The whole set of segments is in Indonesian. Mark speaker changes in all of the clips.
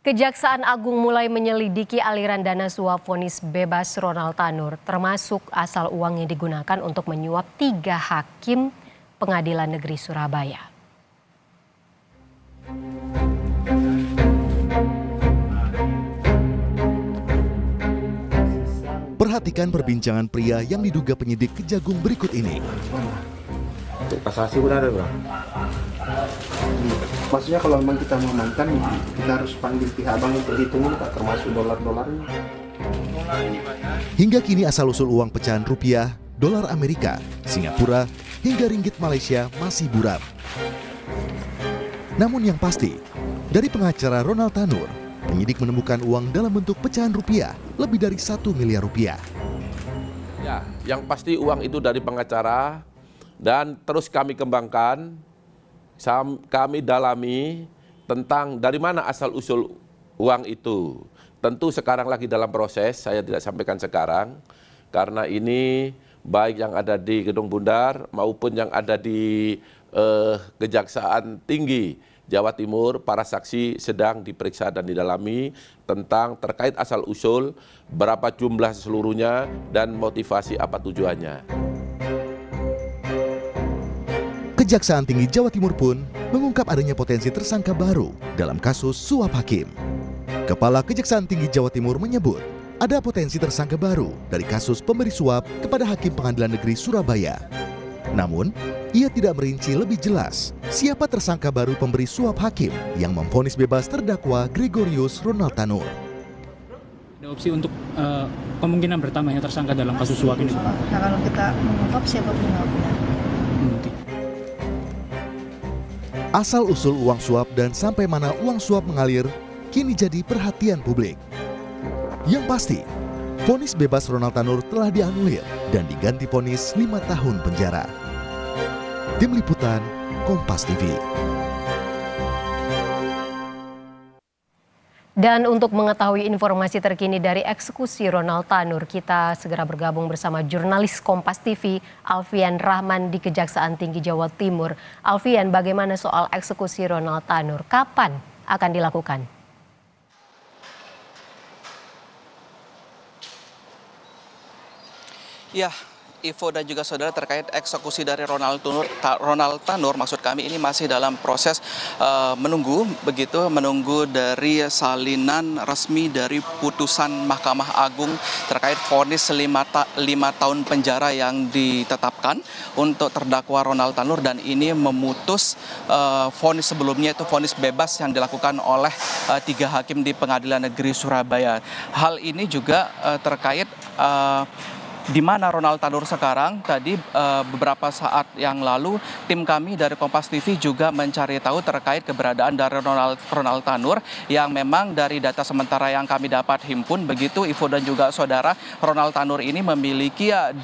Speaker 1: Kejaksaan Agung mulai menyelidiki aliran dana suap vonis bebas Ronald Tanur, termasuk asal uang yang digunakan untuk menyuap 3 hakim Pengadilan Negeri Surabaya.
Speaker 2: Perhatikan perbincangan pria yang diduga penyidik Kejagung berikut ini.
Speaker 3: Kasasi udah ada, Bang.
Speaker 4: Maksudnya kalau memang kita mengamankan, kita harus panggil pihak bank untuk hitungin, Pak, termasuk dolar-dolarnya.
Speaker 2: Hingga kini asal-usul uang pecahan rupiah, dolar Amerika, Singapura, hingga ringgit Malaysia masih buram. Namun yang pasti, dari pengacara Ronald Tanur, penyidik menemukan uang dalam bentuk pecahan rupiah lebih dari 1 miliar rupiah.
Speaker 3: Ya, yang pasti uang itu dari pengacara dan terus kami kembangkan, kami dalami tentang dari mana asal-usul uang itu. Tentu sekarang lagi dalam proses, saya tidak sampaikan sekarang, karena ini baik yang ada di Gedung Bundar maupun yang ada di Kejaksaan Tinggi Jawa Timur, para saksi sedang diperiksa dan didalami tentang terkait asal-usul, berapa jumlah seluruhnya, dan motivasi apa tujuannya.
Speaker 2: Kejaksaan Tinggi Jawa Timur pun mengungkap adanya potensi tersangka baru dalam kasus suap hakim. Kepala Kejaksaan Tinggi Jawa Timur menyebut ada potensi tersangka baru dari kasus pemberi suap kepada Hakim Pengadilan Negeri Surabaya. Namun, ia tidak merinci lebih jelas siapa tersangka baru pemberi suap hakim yang memvonis bebas terdakwa Gregorius Ronald Tanur.
Speaker 5: Ada opsi untuk kemungkinan bertambahnya tersangka dalam kasus suap ini?
Speaker 6: Nah, kalau kita mengungkap siapa pengungkapnya?
Speaker 2: Asal-usul uang suap dan sampai mana uang suap mengalir kini jadi perhatian publik. Yang pasti, vonis bebas Ronald Tanur telah dianulir dan diganti vonis 5 tahun penjara. Tim Liputan, Kompas TV.
Speaker 1: Dan untuk mengetahui informasi terkini dari eksekusi Ronald Tanur, kita segera bergabung bersama jurnalis Kompas TV, Alfian Rahman di Kejaksaan Tinggi Jawa Timur. Alfian, bagaimana soal eksekusi Ronald Tanur? Kapan akan dilakukan?
Speaker 7: Ya, Ivo dan juga saudara, terkait eksekusi dari Ronald Tanur, maksud kami ini masih dalam proses menunggu dari salinan resmi dari putusan Mahkamah Agung terkait vonis 5 tahun penjara yang ditetapkan untuk terdakwa Ronald Tanur, dan ini memutus vonis sebelumnya, itu vonis bebas yang dilakukan oleh 3 hakim di Pengadilan Negeri Surabaya. Hal ini juga terkait di mana Ronald Tanur sekarang. Tadi beberapa saat yang lalu tim kami dari Kompas TV juga mencari tahu terkait keberadaan dari Ronald Tanur, yang memang dari data sementara yang kami dapat himpun begitu Ivo dan juga saudara, Ronald Tanur ini memiliki 2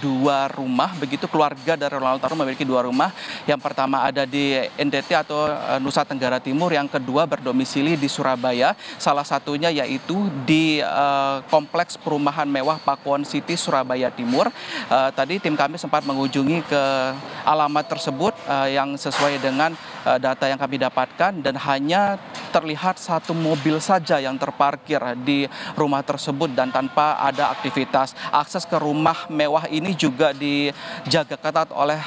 Speaker 7: rumah, begitu keluarga dari Ronald Tanur memiliki 2 rumah. Yang pertama ada di NTT atau Nusa Tenggara Timur, yang kedua berdomisili di Surabaya, salah satunya yaitu di Kompleks Perumahan Mewah Pakuwon City, Surabaya Timur. Tadi tim kami sempat mengunjungi ke alamat tersebut yang sesuai dengan data yang kami dapatkan, dan hanya terlihat 1 mobil saja yang terparkir di rumah tersebut dan tanpa ada aktivitas. Akses ke rumah mewah ini juga dijaga ketat oleh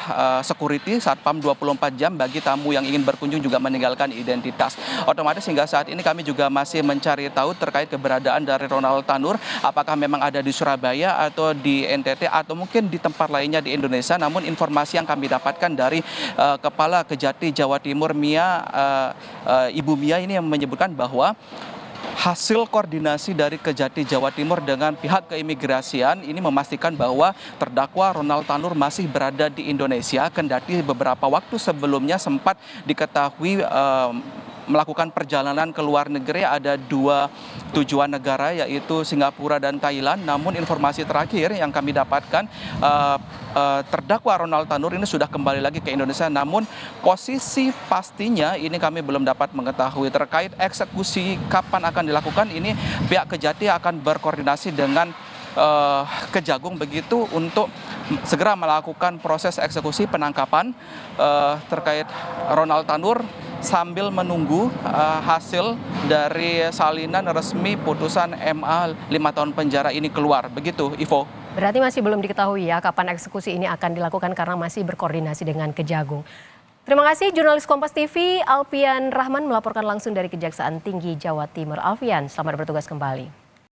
Speaker 7: security satpam 24 jam bagi tamu yang ingin berkunjung juga meninggalkan identitas. Otomatis hingga saat ini kami juga masih mencari tahu terkait keberadaan dari Ronald Tanur, apakah memang ada di Surabaya atau di NTT atau mungkin di tempat lainnya di Indonesia. Namun informasi yang kami dapatkan dari Kepala Kejati Jawa Timur Ibu Mia ini yang menyebutkan bahwa hasil koordinasi dari Kejati Jawa Timur dengan pihak keimigrasian ini memastikan bahwa terdakwa Ronald Tanur masih berada di Indonesia, kendati beberapa waktu sebelumnya sempat diketahui melakukan perjalanan ke luar negeri, ada 2 tujuan negara yaitu Singapura dan Thailand. Namun informasi terakhir yang kami dapatkan, terdakwa Ronald Tanur ini sudah kembali lagi ke Indonesia, namun posisi pastinya ini kami belum dapat mengetahui. Terkait eksekusi kapan akan dilakukan, ini pihak Kejati akan berkoordinasi dengan Kejagung begitu untuk segera melakukan proses eksekusi penangkapan terkait Ronald Tanur sambil menunggu hasil dari salinan resmi putusan MA 5 tahun penjara ini keluar. Begitu, Ivo.
Speaker 1: Berarti masih belum diketahui ya kapan eksekusi ini akan dilakukan karena masih berkoordinasi dengan Kejagung. Terima kasih jurnalis Kompas TV Alfian Rahman melaporkan langsung dari Kejaksaan Tinggi Jawa Timur. Alfian, selamat bertugas kembali.